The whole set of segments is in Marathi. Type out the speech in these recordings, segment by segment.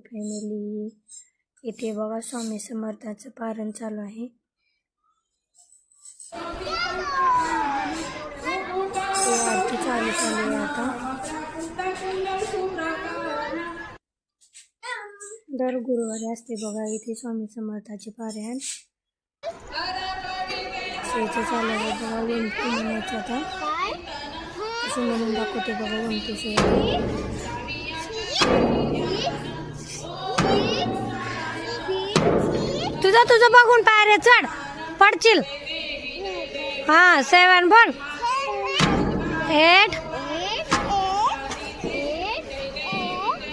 फॅमिली. इथे बघा स्वामी समर्थाचं पारण चालू आहे. आरती चालू झाली आहे आता. दर गुरुवारी असते बघा इथे स्वामी समर्थाचे पारायण. इथे चालू आहे बघा वंटी म्हणायचं आता. असं म्हणून दाखवते बघा वंटी तुझं बघून पायऱ्या चढ पडशील. हा 7 बोल. 8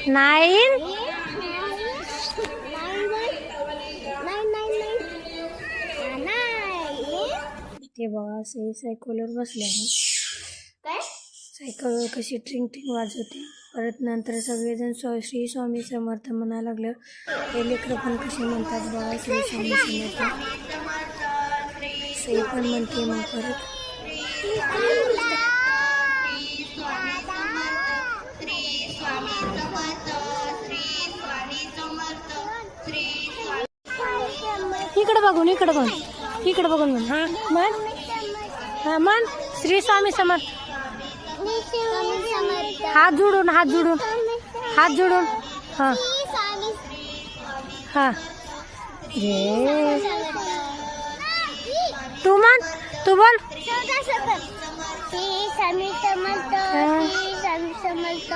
9 ते बघा असे सायकलवर बसले आहे. सायकलवर कशी ट्रिंग ट्रिंग वाजवते. परत नंतर सगळेजण श्री स्वामी समर्थ म्हणायला लागलं. हे लेकरं पण कसे म्हणतात बघा श्री स्वामी समर्थ. सई पण म्हणते मग परत. इकडं बघून म्हण. हा म्हण श्री स्वामी समर्थ. हात जोडून हा हा तू बोल. स्वामी समर्थ.